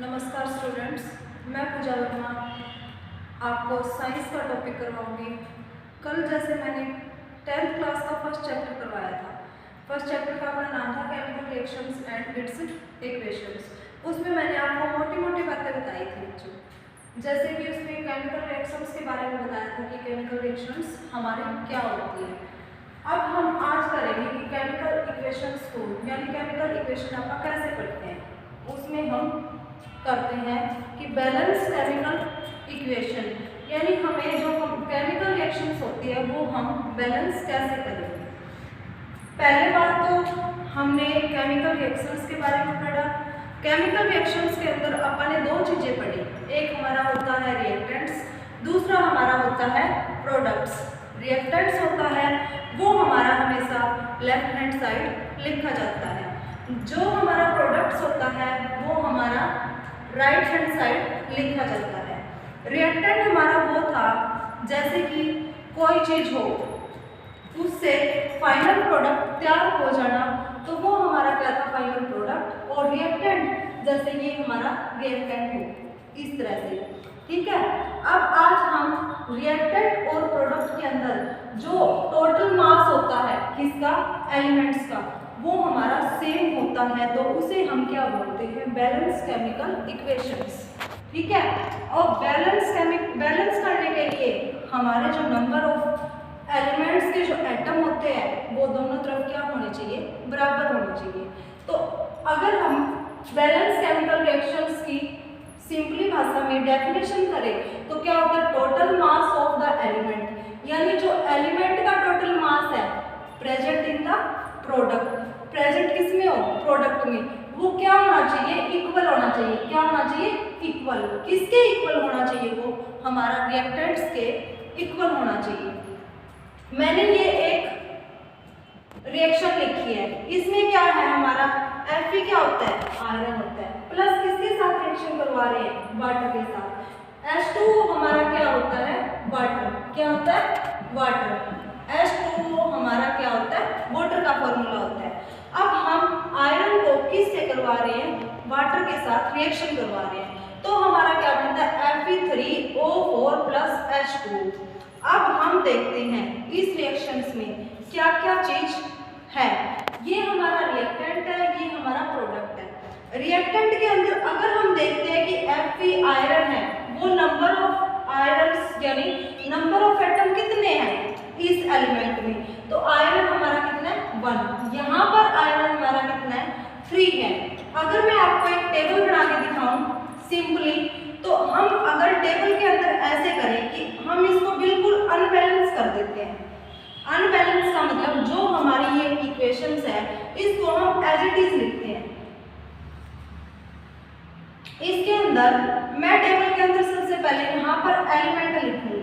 नमस्कार स्टूडेंट्स, मैं पूजा वर्मा आपको साइंस का टॉपिक करवाऊंगी। कल जैसे मैंने 10th क्लास का फर्स्ट चैप्टर करवाया था। फर्स्ट चैप्टर का अपना नाम था chemical reactions and it's equations. उसमें मैंने आपको मोटी मोटी बातें बताई थी बच्चों, जैसे कि उसमें केमिकल रिएक्शंस के बारे में बताया था कि केमिकल रिएक्शंस हमारे क्या होती है। अब हम आज करेंगे कि केमिकल इक्वेशंस को यानी केमिकल इक्वेशन आप कैसे पढ़ते हैं। उसमें हम करते हैं कि बैलेंस केमिकल इक्वेशन, यानी हमें जो केमिकल रिएक्शंस होती है वो हम बैलेंस कैसे करेंगे। पहले बात तो हमने केमिकल रिएक्शंस के बारे में पढ़ा। केमिकल रिएक्शंस के अंदर अपन ने दो चीज़ें पढ़ी, एक हमारा होता है रिएक्टेंट्स, दूसरा हमारा होता है प्रोडक्ट्स। रिएक्टेंट्स होता है वो हमारा हमेशा लेफ्ट हैंड साइड लिखा जाता है, जो हमारा प्रोडक्ट्स होता है वो हमारा राइट हैंड साइड लिखा जाता है। रिएक्टेंट हमारा वो था जैसे कि कोई चीज़ हो उससे फाइनल प्रोडक्ट तैयार हो जाना, तो वो हमारा क्या था, फाइनल प्रोडक्ट। और रिएक्टेंट जैसे ये हमारा रिएक्टेंट हो इस तरह से, ठीक है। अब आज हम रिएक्टेंट और प्रोडक्ट के अंदर जो टोटल मास होता है किसका, एलिमेंट्स का, वो हमारा सेम होता है, तो उसे हम क्या बोलते हैं, बैलेंस केमिकल इक्वेशंस, ठीक है। और बैलेंस करने के लिए हमारे जो नंबर ऑफ एलिमेंट्स के जो एटम होते हैं वो दोनों तरफ क्या होने चाहिए, बराबर होने चाहिए। तो अगर हम बैलेंस केमिकल रिएक्शंस की सिंपली भाषा में डेफिनेशन करें तो क्या होता है, total mass of the element, यानी जो एलिमेंट का टोटल मास है present in the product, present किस में हो, प्रोडक्ट में, वो क्या होना चाहिए, इक्वल होना चाहिए। क्या होना चाहिए, इक्वल। किसके इक्वल होना चाहिए, वो हमारा रिएक्टेंट्स के इक्वल होना चाहिए। मैंने ये एक रिएक्शन लिखी है, इसमें क्या है हमारा Fe क्या होता है, आयरन होता है, प्लस किसके साथ रिएक्शन करवा रहे हैं, वाटर के साथ। H2O हमारा क्या होता है, वाटर। क्या होता है, वाटर। H2O हमारा क्या होता है, वाटर का फॉर्मूला होता है। अब हम आयरन को किससे करवा रहे हैं, वाटर के साथ रिएक्शन करवा रहे हैं, तो हमारा क्या बनता है, Fe3O4 प्लस H2। अब हम देखते हैं इस रिएक्शंस में क्या क्या चीज है। ये हमारा रिएक्टेंट है, ये हमारा प्रोडक्ट है। रिएक्टेंट के अंदर अगर हम देखते हैं कि Fe आयरन है, वो नंबर ऑफ आयरन्स यानी नंबर ऑफ एटम कितने हैं इस एलिमेंट में, तो आयरन हमारा कितना है, 1। यहाँ पर आयरन हमारा कितना है, 3 है। अगर मैं आपको एक टेबल बना के दिखाऊं सिंपली, तो हम अगर टेबल के अंदर ऐसे करें कि हम इसको बिल्कुल अनबैलेंस कर देते हैं। अनबैलेंस का मतलब जो हमारी ये इक्वेशंस है इसको हम एज इट इज लिखते हैं। इसके अंदर मैं टेबल के अंदर सबसे पहले यहाँ पर एलिमेंट लिखूंगी।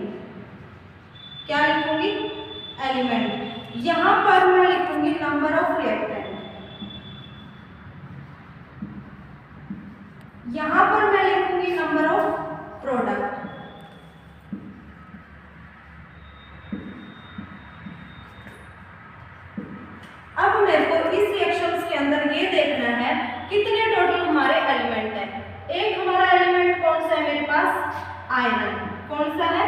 क्या लिखूंगी, एलिमेंट। यहाँ पर मैं लिखूंगी नंबर ऑफ रिएक्टेंट, यहाँ पर मैं लिखूंगी नंबर ऑफ प्रोडक्ट, अब मेरे को इस रिएक्शंस के अंदर ये देखना है कितने टोटल हमारे एलिमेंट हैं। एक हमारा एलिमेंट कौन सा है मेरे पास, आयरन। कौन सा है,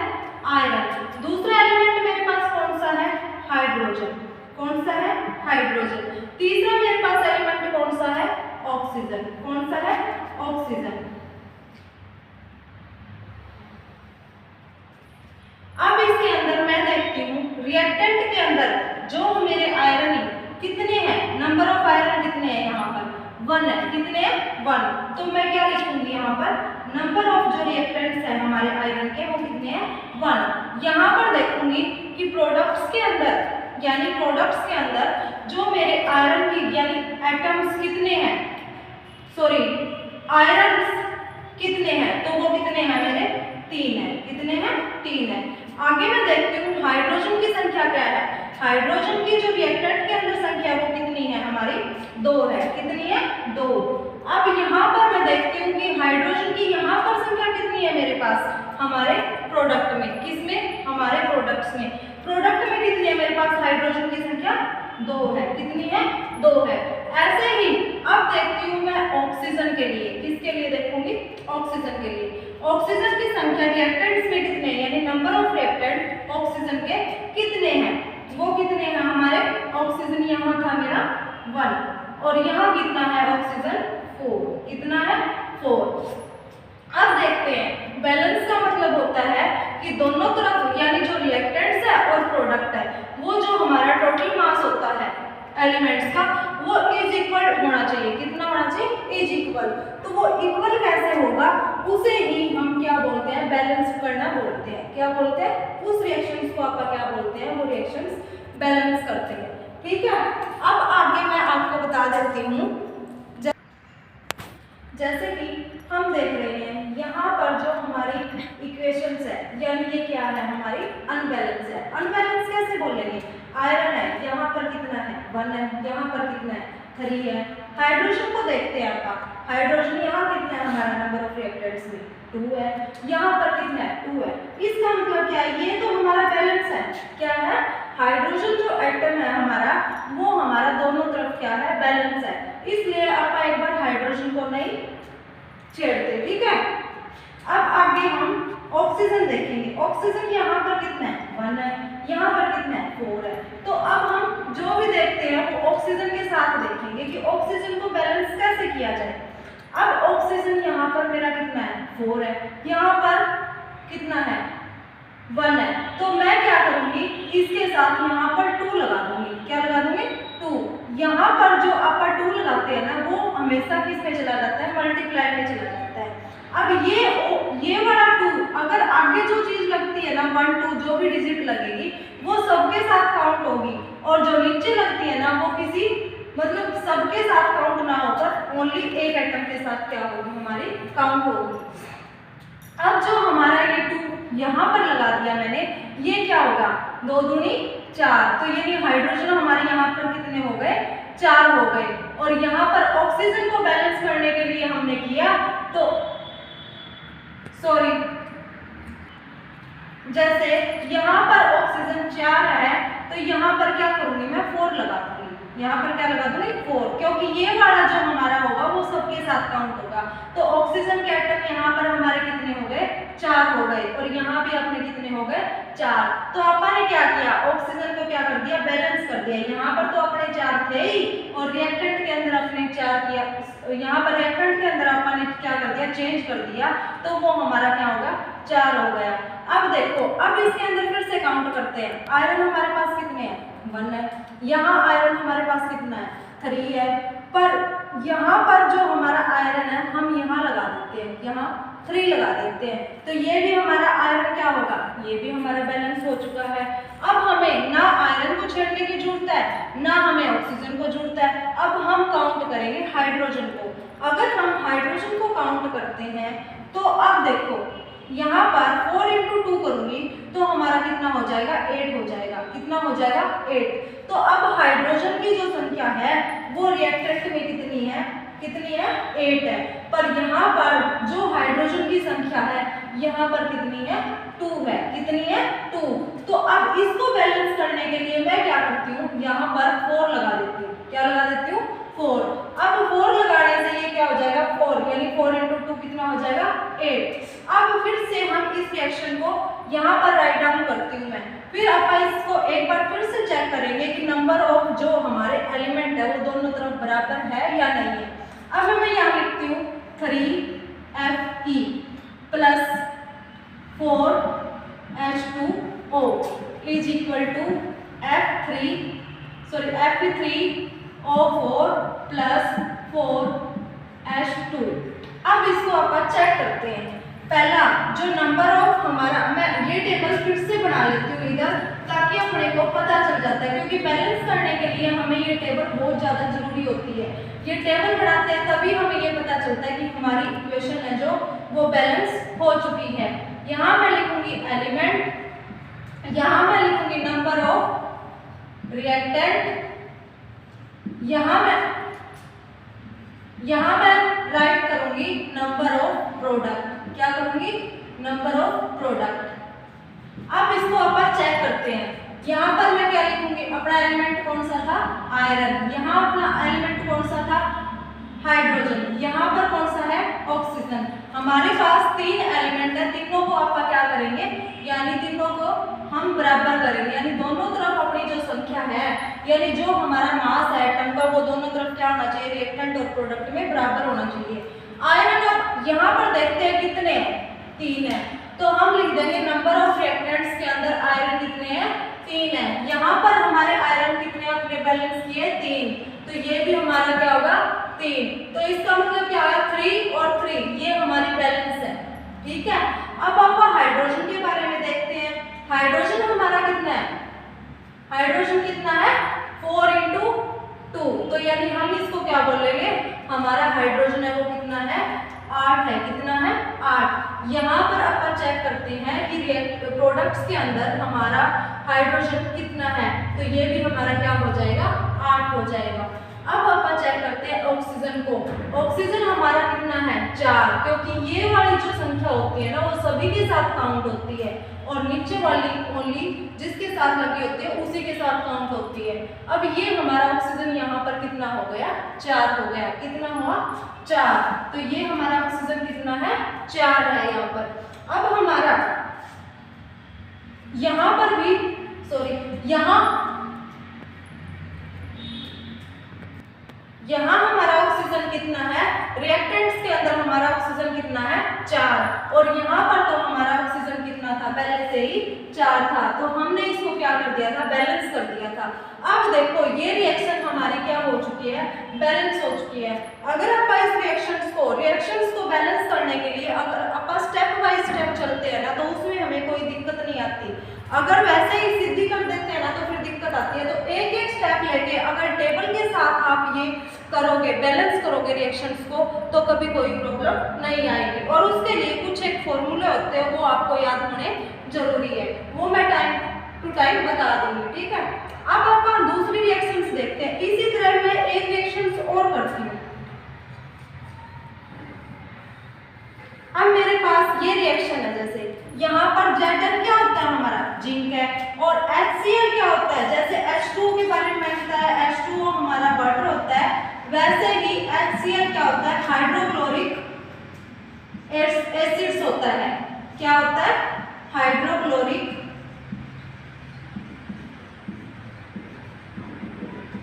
आयरन। दूसरा एलिमेंट मेरे पास कौन सा है, हाइड्रोजन। कौन सा है, हाइड्रोजन। तीसरा मेरे पास एलिमेंट कौन सा है, ऑक्सीजन। कौन सा है, ऑक्सीजन। अब इसके अंदर मैं देखती हूँ रिएक्टेंट के अंदर जो मेरे आयरन कितने हैं, नंबर ऑफ आयरन कितने हैं, यहाँ पर 1 है। कितने हैं, 1। तो मैं क्या लिखूंगी यहाँ पर, नंबर ऑफ जो रिएक्टेंट्स हैं हमारे आयरन के वो कितने हैं, 1। यहाँ पर देखूंगी कि प्रोडक्ट्स के अंदर यानी प्रोडक्ट्स के अंदर जो मेरे आयरन की यानी एटम्स कितने हैं, सॉरी आयरन्स कितने हैं, तो वो कितने हैं मेरे, 3 है। कितने हैं, 3 है। आगे मैं देखती हूँ हाइड्रोजन की संख्या क्या है। हाइड्रोजन की जो रिएक्टेंट के अंदर संख्या वो कितनी है हमारी, 2 है। कितनी है, 2। अब यहाँ पर मैं देखती हूँ कि हाइड्रोजन की यहाँ पर संख्या कितनी है मेरे पास, हमारे प्रोडक्ट में। किसमें, हमारे प्रोडक्ट्स में। प्रोडक्ट में कितनी है मेरे पास हाइड्रोजन की संख्या, 2 है। कितनी है, 2 है। ऐसे ही अब देखती हूँ मैं ऑक्सीजन के लिए, किसके लिए देखूंगी, है रिएक्टेंट्स में कितने, यानी नंबर ऑफ रिएक्टेंट ऑक्सीजन के कितने हैं, वो कितने हैं हमारे, ऑक्सीजन यहाँ था मेरा 1 और यहाँ कितना है ऑक्सीजन 4, कितना है 4। अब देखते हैं बैलेंस का मतलब होता है कि दोनों तरफ यानी जो रिएक्टेंट्स है और प्रोडक्ट है वो जो हमारा टोटल मास होता है एलिमेंट्स का वो इज इक्वल होना चाहिए, कितना होना चाहिए, इज इक्वल। तो वो इक्वल कैसे होगा, उसे ही हम क्या बोलते हैं, बैलेंस करना बोलते हैं। क्या बोलते हैं, उस रिएक्शंस को आपका क्या बोलते हैं, वो रिएक्शंस बैलेंस करते हैं। ठीक है, अब आगे मैं आपको बता देती हूँ, जैसे कि हम देख रहे हैं यहाँ पर जो हमारी इक्वेशंस है यानी ये क्या है, हमारी अनबैलेंस है। अनबैलेंस कैसे बोलेंगे, आयरन है यहाँ पर कितना है 1 है, यहाँ पर कितना है 3 है। हाइड्रोजन को देखते हैं आप, हाइड्रोजन यहाँ कितना है, हमारा नंबर ऑफ रिएक्टेंट्स में 2 है, यहाँ पर कितना है 2 है। इसका मतलब क्या है, ये तो हमारा बैलेंस है, क्या है, हाइड्रोजन जो एटम है हमारा वो हमारा दोनों तरफ क्या है, बैलेंस है। इसलिए आप एक बार हाइड्रोजन को नहीं छेड़ते। ठीक है, अब आगे हम ऑक्सीजन देखेंगे। ऑक्सीजन यहाँ पर कितना है 1 है, यहाँ पर कितना है 4 है। तो अब हम जो भी देखते हैं वो ऑक्सीजन के साथ देखेंगे कि ऑक्सीजन को बैलेंस कैसे किया जाए। अब ऑक्सीजन यहाँ पर मेरा कितना है 4 है, यहाँ पर कितना है 1 है। तो मैं क्या करूंगी, इसके साथ यहाँ पर 2 लगा दूंगी। क्या लगा दूंगी, 2। यहाँ पर जो अपन 2 लगाते हैं ना वो हमेशा किस में चला जाता है, मल्टीप्लाई में चला जाता है। अब ये वाला 2 अगर आगे जो चीज लगती है ना 1 2 जो भी डिजिट लगेगी वो सबके साथ काउंट होगी, और जो नीचे लगती है ना वो किसी मतलब सबके साथ काउंट ना होकर ओनली एक एटम के साथ क्या होगी, हमारी काउंट होगी। अब जो हमारा ये 2 यहाँ पर लगा दिया मैंने, ये क्या होगा 2 दूनी 4। तो यानी हाइड्रोजन हमारे यहाँ पर कितने हो गए, 4 हो गए। और यहाँ पर ऑक्सीजन को बैलेंस करने के लिए हमने किया तो सॉरी, जैसे यहाँ पर ऑक्सीजन 4 है तो यहाँ पर क्या करूंगी मैं 4 लगा दूंगी, यहाँ पर क्या लगा दूंगी 4, क्योंकि ये वाला जो हमारा होगा वो सबके साथ काउंट होगा। तो ऑक्सीजन के एटम यहाँ पर हमारे कितने हो गए, 4 हो गए, और यहाँ भी अपने कितने हो गए 4। तो अपन ने क्या किया, ऑक्सीजन को क्या कर दिया, बैलेंस कर दिया। यहाँ पर तो अपने 4 थे ही, और रिएक्टेंट के अंदर अपने 4 किया, यहाँ पर रिएक्टेंट के अंदर अपन ने क्या कर दिया, चेंज कर दिया, तो वो हमारा क्या होगा 4 हो गया। अब देखो, अब इसके अंदर फिर से काउंट करते हैं। आयरन हमारे पास कितने हैं, 1 है, यहाँ आयरन हमारे पास कितना है 3 है, पर यहाँ पर जो हमारा आयरन है हम यहाँ लगा देते हैं, यहाँ 3 लगा देते हैं, तो ये भी हमारा आयरन क्या होगा, ये भी हमारा बैलेंस हो चुका है। अब हमें ना आयरन को छेड़ने की जरूरत है ना हमें ऑक्सीजन को जरूरत है। अब हम काउंट करेंगे हाइड्रोजन को। अगर हम हाइड्रोजन को काउंट करते हैं तो अब देखो यहाँ पर 4 × 2 करूंगी तो हमारा कितना हो जाएगा, 8 हो जाएगा। कितना हो जाएगा, 8। तो अब हाइड्रोजन की जो संख्या है वो रिएक्टेंट में कितनी है, 8 है, पर यहाँ पर जो हाइड्रोजन की संख्या है यहाँ पर कितनी है, 2 है। कितनी है, 2। तो अब इसको बैलेंस करने के लिए मैं क्या करती हूँ, यहाँ पर 4 लगा देती हूँ। क्या लगा देती हूँ, 4। अब 4 लगाने से ये क्या हो जाएगा, 4, यानी 4 × 2 कितना हो जाएगा, 8। अब फिर से हम इस रिएक्शन को यहाँ पर राइट डाउन करती हूँ मैं, फिर अपन इसको एक बार फिर से चेक करेंगे कि नंबर ऑफ जो हमारे एलिमेंट है वो दोनों तरफ बराबर है या नहीं है। अब मैं यहाँ लिखती हूँ 3Fe plus 4H2O is equal to Fe3O4 plus 4H2। अब इसको अपन चेक करते हैं। पहला जो नंबर ऑफ हमारा, मैं ये टेबल फिर से बना लेती हूँ इधर, ताकि अपने को पता चल जाता है, क्योंकि बैलेंस करने के लिए हमें ये टेबल बहुत ज़्यादा जरूरी होती है। ये टेबल बनाते हैं तभी हमें ये पता चलता है कि हमारी इक्वेशन है जो वो बैलेंस हो चुकी है। यहाँ मैं लिखूंगी एलिमेंट, यहाँ मैं लिखूंगी नंबर ऑफ रिएक्टेंट, यहाँ मैं राइट करूंगी नंबर ऑफ प्रोडक्ट। क्या करूंगी, नंबर ऑफ प्रोडक्ट। अब इसको अपन चेक करते हैं। यहाँ पर मैं क्या लिखूंगी, अपना एलिमेंट कौन सा था, आयरन। यहाँ अपना एलिमेंट कौन सा था, हाइड्रोजन। यहाँ पर कौन सा है, ऑक्सीजन। हमारे पास 3 एलिमेंट है, तीनों को आपका क्या करेंगे, यानी तीनों को हम बराबर करेंगे, यानी दोनों तरफ अपनी जो संख्या है, यानी जो हमारा मास है एटम का, वो दोनों तरफ क्या होना चाहिए, रिएक्टेंट और प्रोडक्ट में बराबर होना चाहिए। आयरन अब यहाँ पर देखते हैं कितने हैं, 3 है, तो हम लिख देंगे नंबर ऑफ रिएक्टेंट्स के अंदर आयरन कितने हैं, 3 है। यहाँ पर हमारे आयरन कितने अपने बैलेंस किए, 3, तो ये भी हमारा क्या होगा, 3, तो इसका मतलब क्या है, 3 और 3, ये हमारी बैलेंस है, ठीक है। अब आप हाइड्रोजन के बारे में देखते हैं, हाइड्रोजन हमारा कितना है, हाइड्रोजन कितना है, 4 × 2, तो यानी हम इसको क्या बोलेंगे, हमारा हाइड्रोजन है वो कितना है, 8 है, कितना है, 8। यहाँ पर अपन चेक करते हैं कि प्रोडक्ट्स के अंदर हमारा हाइड्रोजन कितना है, तो ये भी हमारा क्या हो जाएगा, 8 हो जाएगा। अब अपन चेक करते हैं ऑक्सीजन को, ऑक्सीजन हमारा कितना है, 4, क्योंकि ये वाली जो संख्या होती है ना वो सभी के साथ काउंट होती है, और नीचे वाली ओनली जिसके साथ लगी होती है उसी के साथ काउंट होती है। अब ये हमारा ऑक्सीजन यहाँ पर कितना हो गया, 4 हो गया, कितना हुआ, 4, तो ये हमारा ऑक्सीजन कितना है, 4 है यहाँ पर। अब हमारा यहाँ पर भी यहाँ हमारा ऑक्सीजन कितना है, रिएक्टेंट्स के अंदर हमारा ऑक्सीजन कितना है, 4, और यहाँ पर तो हमारा ऑक्सीजन कितना था, पहले से ही 4 था, तो हमने इसको क्या कर दिया था, बैलेंस कर दिया था। अब देखो ये रिएक्शन हमारी क्या हो चुकी है, बैलेंस हो चुकी है। अगर आप इस रिएक्शंस को बैलेंस करने के लिए अगर आप स्टेप बाय स्टेप चलते हैं ना, तो उसमें हमें कोई दिक्कत नहीं आती। अगर वैसे ही सीधी कर देते हैं ना तो फिर दिक्कत आती है। तो एक एक स्टेप लेके अगर टेबल के साथ आप ये करोगे, बैलेंस करोगे रिएक्शंस को, तो कभी कोई प्रॉब्लम नहीं आएगी। और उसके लिए कुछ एक फॉर्मूले होते हैं, वो आपको याद होने जरूरी है, वो मैं टाइम टू टाइम बता दूंगी, ठीक है। अब अपन दूसरी रिएक्शंस देखते हैं। इसी तरह मैं एक रिएक्शंस और करती हूँ। अब मेरे पास ये रिएक्शन है, जैसे यहाँ पर Zn क्या होता है हमारा, जिंक है, और HCl क्या होता है, जैसे H2O के बारे में बताया, H2O हमारा वाटर होता है, वैसे ही HCl क्या होता है, हाइड्रोक्लोरिक एसिड्स होता है। क्या होता है, हाइड्रोक्लोरिक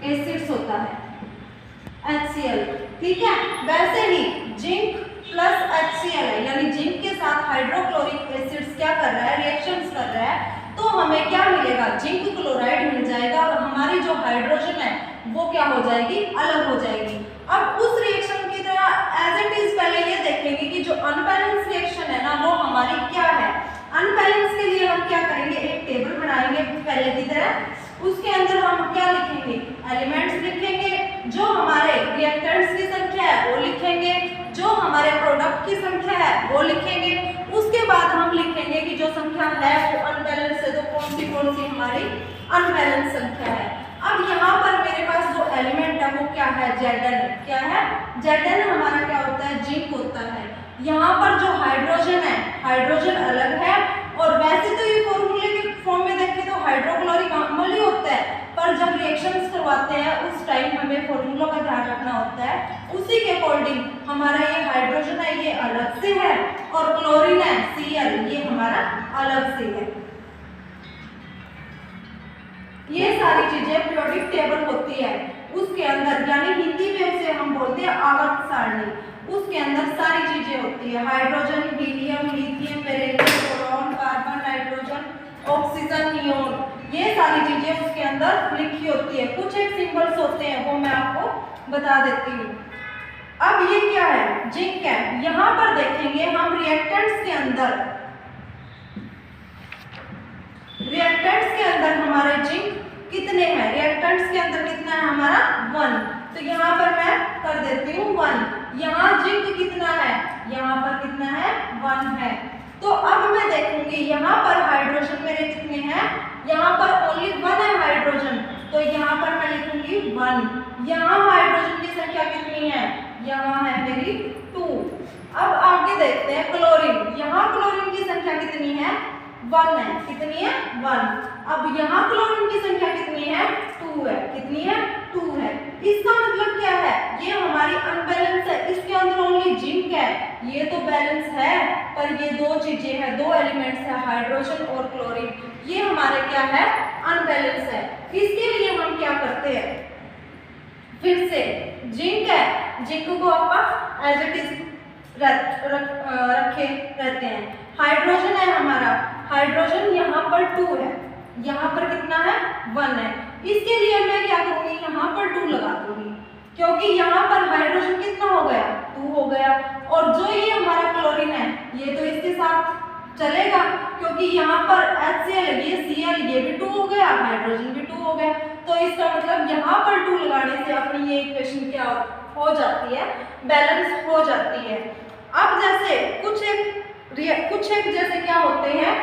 एसिड्स होता है HCl, ठीक है। वैसे ही जिंक प्लस HCl है, यानी जिंक के साथ हाइड्रोक्लोरिक एसिड्स क्या कर रहा है, रिएक्शंस कर रहा है, तो हमें क्या मिलेगा, जिंक क्लोराइड मिल जाएगा, और हमारी जो हाइड्रोजन है वो क्या हो जाएगी, अलग हो जाएगी। अब उस रिएक्शन की तरह एज इट इज पहले ये देखेंगे कि जो अनबैलेंस रिएक्शन है ना, वो हमारी क्या है। अनबैलेंस के लिए हम क्या करेंगे, एक टेबल बनाएंगे पहले की तरह, उसके अंदर हम क्या लिखेंगे, एलिमेंट्स लिखेंगे, जो हमारे रिएक्टेंट्स की संख्या है वो लिखेंगे, जो हमारे प्रोडक्ट की संख्या है वो लिखेंगे। उसके बाद हम लिखेंगे कि जो संख्या है वो अनबैलेंस है, तो कौन सी हमारी अनबैलेंस संख्या है। अब यहाँ पर मेरे पास जो एलिमेंट है वो क्या है, Zn। क्या है, Zn हमारा क्या होता है, जिंक होता है। यहाँ पर जो हाइड्रोजन है, हाइड्रोजन अलग है, और वैसे तो ये फॉर्मूले के फॉर्म में देखें तो हाइड्रोक्लोरिक अम्ल ही होता है, पर जब रिएक्शंस करवाते हैं उस टाइम हमें फॉर्मूलों का ध्यान रखना होता है। उसी के अकॉर्डिंग हमारा ये हाइड्रोजन है ये अलग से है, और क्लोरीन है Cl ये हमारा अलग से है। ये सारी चीजें पीरियोडिक टेबल होती है, उसके अंदर, यानी हिंदी में उसे हम बोलते हैं आवर्त सारणी, उसके अंदर सारी चीजें होती है, hydrogen, helium, lithium, beryllium, boron, carbon, nitrogen, oxygen, neon, ये सारी चीजें उसके अंदर लिखी होती है। कुछ एक सिंबल्स होते हैं वो मैं आपको बता देती हूँ। अब ये क्या है, जिंक है। यहाँ पर देखेंगे हम रिएक्टेंट्स के अंदर हमारे जिंक कितने हैं, रिएक्टेंट्स के अंदर कितना है हमारा, 1, तो यहाँ पर मैं कर देती हूँ 1। यहाँ जिंक कितना है, यहाँ पर कितना है, 1 है। तो अब मैं देखूंगी यहाँ पर हाइड्रोजन मेरे कितने हैं, यहाँ पर ओनली 1 है हाइड्रोजन, तो यहाँ पर मैं लिखूंगी 1। यहाँ हाइड्रोजन की संख्या कितनी है, यहाँ है मेरी 2। अब आगे देखते हैं क्लोरीन। यहाँ क्लोरीन की संख्या कितनी है, 1 है, कितनी है, 1। अब यहाँ क्लोरीन की संख्या कितनी है, 2 है, कितनी है, 2 है। इसका मतलब क्या है, ये हमारी अनबैलेंस है, इसके अंदर ओनली जिंक है, ये तो बैलेंस है, पर ये दो चीजें हैं, दो एलिमेंट्स है, हाइड्रोजन और क्लोरीन, ये हमारे क्या है, अनबैलेंस है। इसके लिए हम क्या करते हैं, फिर से जिंक है, जिंक को आप एज इट इज रखे रहते हैं। हाइड्रोजन है हमारा, हाइड्रोजन यहाँ पर 2 है, यहाँ पर कितना है, 1 है। इसके लिए मैं क्या करूंगी, यहाँ पर 2 लगा दूंगी, क्योंकि यहाँ पर हाइड्रोजन कितना हो गया, 2 हो गया। और जो ये हमारा क्लोरीन है, ये तो इसके साथ चलेगा, क्योंकि यहाँ पर HCl ये Cl ये भी 2 हो गया, हाइड्रोजन भी 2 हो गया। तो इसका मतलब यहाँ पर 2 लगाने से अपनी ये इक्वेशन क्या हो जाती है, बैलेंस हो जाती है। अब जैसे कुछ एक जैसे क्या होते हैं,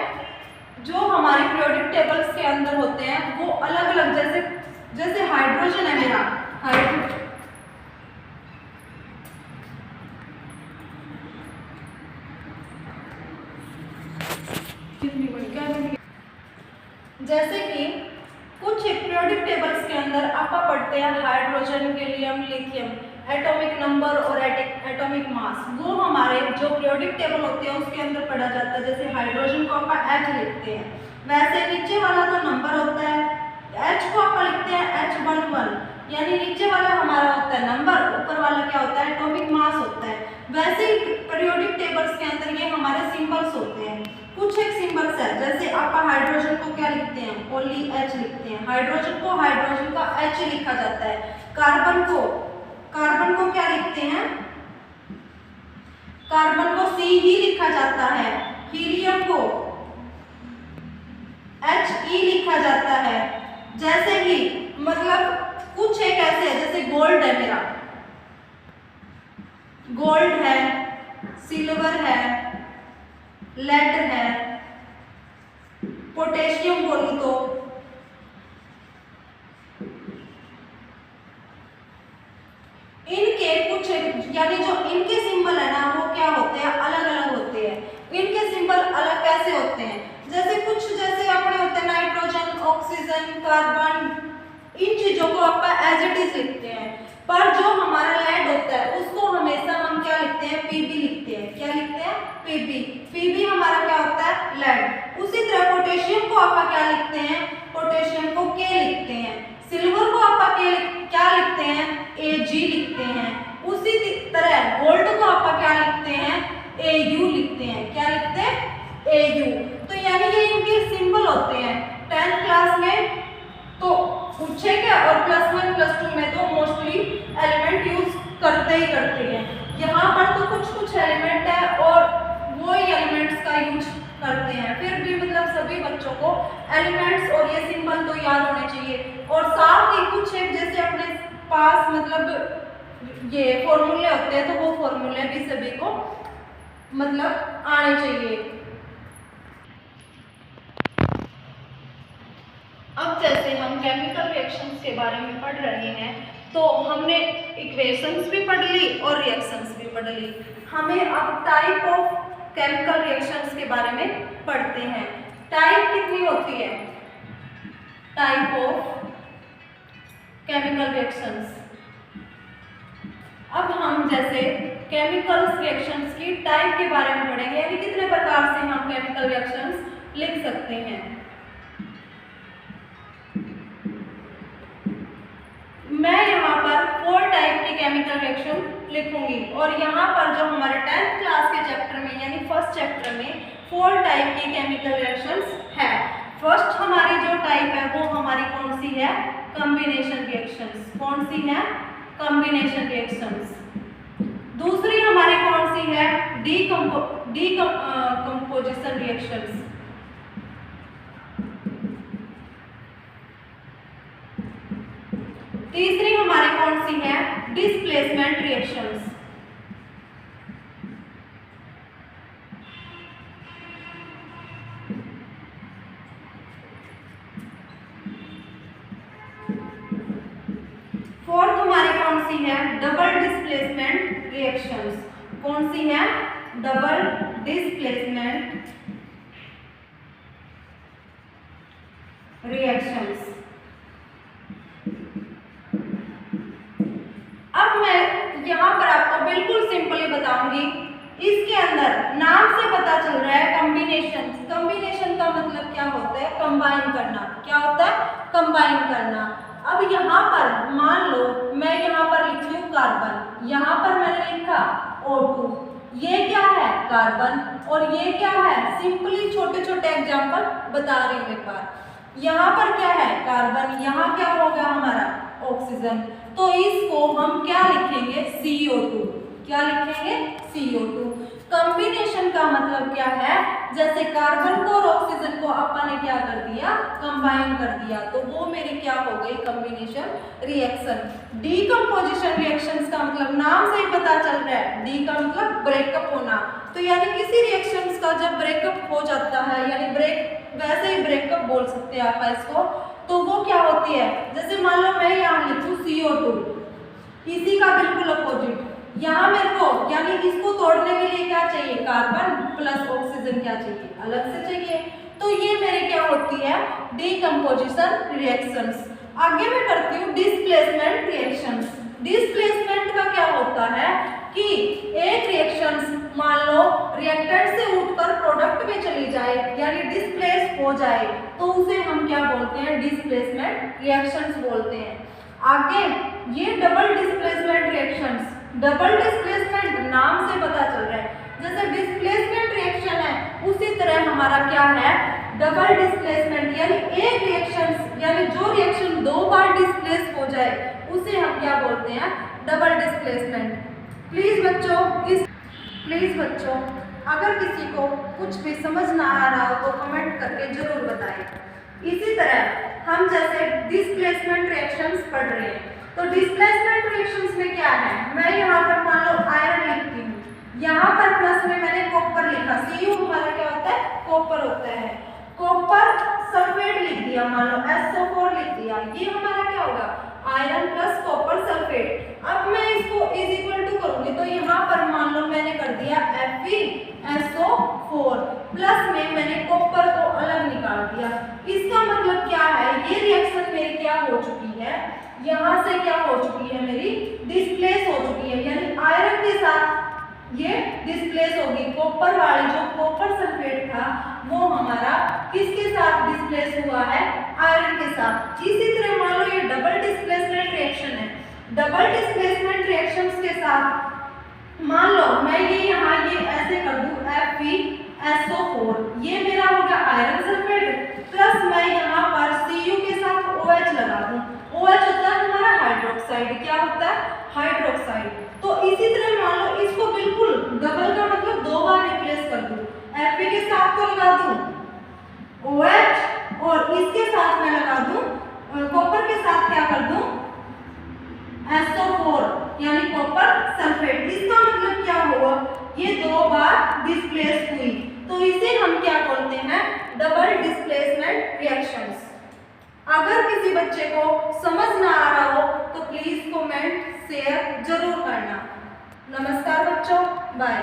जो हमारे पीरियोडिक टेबल्स के अंदर होते हैं, वो अलग अलग, जैसे हाइड्रोजन है मेरा, जैसे कि कुछ पीरियोडिक टेबल्स के अंदर आप पढ़ते हैं hydrogen, gallium, lithium, atomic number और एटॉमिक मास, वो हमारे जो पीरियोडिक टेबल होते हैं उसके अंदर पढ़ा जाता है। जैसे हाइड्रोजन को आप H लिखते हैं, वैसे नीचे वाला तो नंबर होता है, H को आप लिखते हैं H11, यानी नीचे वाला हमारा होता है नंबर, ऊपर वाला क्या होता है, एटॉमिक मास होता है। वैसे ही पीरियोडिक टेबल्स के अंदर ये हमारे सिंबल्स होते हैं। कुछ एक सिंबल्स है, जैसे आप हाइड्रोजन को क्या लिखते हैं, ओनली H लिखते हैं, हाइड्रोजन को हाइड्रोजन का H लिखा जाता है। कार्बन को क्या लिखते हैं, कार्बन को C ही लिखा जाता है। हीलियम को He लिखा जाता है। जैसे ही मतलब कुछ एक ऐसे है, जैसे गोल्ड है मेरा, गोल्ड है, सिल्वर है, लेड है, पोटेशियम बोलूं तो इनके कुछ यानी जो इनके सिंबल है ना, वो क्या होते हैं, अलग अलग होते हैं। इनके सिंबल अलग कैसे होते हैं, जैसे कुछ जैसे अपने होते हैं नाइट्रोजन, ऑक्सीजन, कार्बन, इन चीजों को आप एज इट इज लिखते हैं, पर जो हमारा लेड होता है उसको हमेशा हम क्या लिखते हैं, Pb लिखते हैं। क्या लिखते हैं, Pb हमारा क्या होता है, लेड। उसी तरह पोटेशियम को आप क्या लिखते हैं, पोटेशियम को K लिखते हैं। सिल्वर को आप क्या लिखते हैं, Ag लिखते हैं। उसी तरह गोल्ड को आप क्या लिखते हैं, Au लिखते हैं। क्या लिखते हैं, Au। तो यानी ये इनके सिंबल होते हैं। 10th क्लास में तो पूछेगा, और +1 +2 में तो मोस्टली एलिमेंट यूज करते ही करते हैं। यहाँ पर तो कुछ एलिमेंट है और वो ही एलिमेंट्स का यूज करते हैं, फिर भी मतलब सभी बच्चों को एलिमेंट्स और ये सिंबल तो याद होने चाहिए। और साथ ही कुछ एक जैसे अपने पास मतलब ये फॉर्मूले होते हैं, तो वो फॉर्मूले भी सभी को मतलब आने चाहिए। अब जैसे हम केमिकल रिएक्शंस के बारे में पढ़ रहे हैं, तो हमने इक्वेशंस भी पढ़ ली और रिएक्शंस भी पढ़ ली। हमें अब टाइप ऑफ केमिकल रिएक्शंस के बारे में पढ़ते हैं। टाइप कितनी होती है, टाइप ऑफ केमिकल रिएक्शंस। अब हम जैसे केमिकल रिएक्शंस की टाइप के बारे में पढ़ेंगे, यानी कितने प्रकार से हम केमिकल रिएक्शंस लिख सकते हैं। मैं यहाँ पर 4 टाइप की केमिकल रिएक्शन लिखूंगी, और यहाँ पर जो हमारे 10th क्लास के चैप्टर में यानी फर्स्ट चैप्टर में 4 टाइप की केमिकल रिएक्शंस है। फर्स्ट हमारी जो टाइप है वो हमारी कौन सी है, कॉम्बिनेशन रिएक्शंस। कौन सी है, कॉम्बिनेशन रिएक्शंस। दूसरी हमारी कौन सी है, डीकंपोजिशन रिएक्शंस। तीसरी हमारी कौन सी है, डिस्प्लेसमेंट रिएक्शंस। फोर्थ हमारी कौन सी है, डबल डिस्प्लेसमेंट रिएक्शंस। कौन सी है, डबल डिस्प्लेसमेंट रिएक्शंस। अब मैं यहाँ पर आपको बिल्कुल सिंपली बताऊंगी, इस कॉम्बिनेशन। कॉम्बिनेशन का मतलब क्या होता है? कंबाइन करना। क्या होता है? कंबाइन करना। अब यहाँ पर मान लो मैं यहाँ पर लिख रही हूँ कार्बन, यहाँ पर मैंने लिखा O2, ये क्या है? कार्बन, और ये क्या है? सिंपली छोटे छोटे एग्जाम्पल बता रही हूँ एक बार। यहाँ पर क्या है? कार्बन, यहाँ क्या होगा हमारा? ऑक्सीजन। तो इसको हम क्या लिखेंगे? CO2। क्या लिखेंगे? CO2। कॉम्बिनेशन का मतलब क्या है? जैसे कार्बन को और ऑक्सीजन को अपन ने क्या कर दिया? कंबाइन कर दिया, तो वो मेरी क्या हो गई? Combination reaction. डीकंपोजिशन रिएक्शंस का मतलब नाम से ही पता चल रहा है, डी का मतलब ब्रेकअप होना। तो यानी किसी रिएक्शंस का जब ब्रेकअप हो जाता है, यानी वैसे ही ब्रेकअप बोल सकते हैं आप इसको, तो वो क्या होती है? जैसे मान लो मैं यहाँ लिखूं CO2, इसी का बिल्कुल अपोजिट यहाँ मेरे को, यानी इसको तोड़ने के लिए क्या चाहिए? कार्बन प्लस ऑक्सीजन क्या चाहिए? अलग से चाहिए। तो ये मेरे क्या होती है? Decomposition reactions. आगे मैं करती हूँ डिस्प्लेसमेंट रिएक्शंस। डिस्प्लेसमेंट का क्या होता है कि एक रिएक्शंस मान लो रिएक्टेंट से उठकर प्रोडक्ट में चली जाए, यानी डिस्प्लेस हो जाए, तो उसे हम क्या बोलते हैं? डिस्प्लेसमेंट रिएक्शंस बोलते हैं। आगे ये double displacement reactions. Double displacement नाम से पता चल रहा है, जैसे डिस्प्लेसमेंट रिएक्शन है उसी तरह हमारा क्या है? डबल डिस्प्लेसमेंट, यानी एक रिएक्शन, यानी जो रिएक्शन दो बार डिस्प्लेस हो जाए उसे हम क्या बोलते हैं? Double displacement. प्लीज बच्चों अगर किसी को कुछ भी समझ ना आ रहा हो तो कमेंट करके जरूर बताएं। इसी तरह हम जैसे डिस्प्लेसमेंट रिएक्शंस पढ़ रहे हैं, तो डिस्प्लेसमेंट रिएक्शंस में क्या है? मैं यहाँ पर मान लो आयरन लिखती हूँ, यहाँ पर प्लस में मैंने कॉपर लिखा, Cu हमारा क्या होता है? कॉपर होता है। कॉपर सल्फेट लिख दिया, मान लो SO4 लिख दिया, ये हमारा क्या होगा? Iron plus copper sulphate. अब मैं इसको इज इक्वल टू करूंगी, तो यहाँ पर मान लो मैंने कर दिया FeSO4 प्लस में मैंने कॉपर को अलग निकाल दिया। इसका मतलब क्या है? ये रिएक्शन मेरी क्या हो चुकी है? यहाँ से क्या हो चुकी है? मेरी डिस्प्लेस हो चुकी है, यानी आयरन के साथ ये डिस्प्लेस होगी। कॉपर वाली जो कॉपर सल्फेट था वो हमारा किसके साथ डिस्प्लेस हुआ है? आयरन के साथ। इसी तरह मान लो ये डबल डिस्प्लेसमेंट रिएक्शन है। डबल डिस्प्लेसमेंट रिएक्शंस के साथ मान लो मैं ये यहाँ ये ऐसे कर दूं FeSO4, ये मेरा हो गया आयरन सल्फेट, प्लस मैं यहाँ पर Cu के साथ OH लगा दूं। OH होता है हमारा हाइड्रोक्साइड। क्या होता है? हाइड्रोक्साइड। तो इसी तरह मान लो इसको बिल्कुल डबल का मतलब दो बार रिप्लेस कर दूं। Fe के साथ तो लगा दूं OH, और इसके साथ मैं लगा दूं कॉपर के साथ क्या कर दूं? SO4 यानी कॉपर सल्फेट। इसका मतलब क्या हुआ? ये दो बार डिस्प्लेस हुई, तो इसे हम क्या बोलते हैं? Double displacement reactions. अगर किसी बच्चे को समझ ना आ रहा हो तो प्लीज कमेंट शेयर जरूर करना। नमस्कार बच्चों, बाय।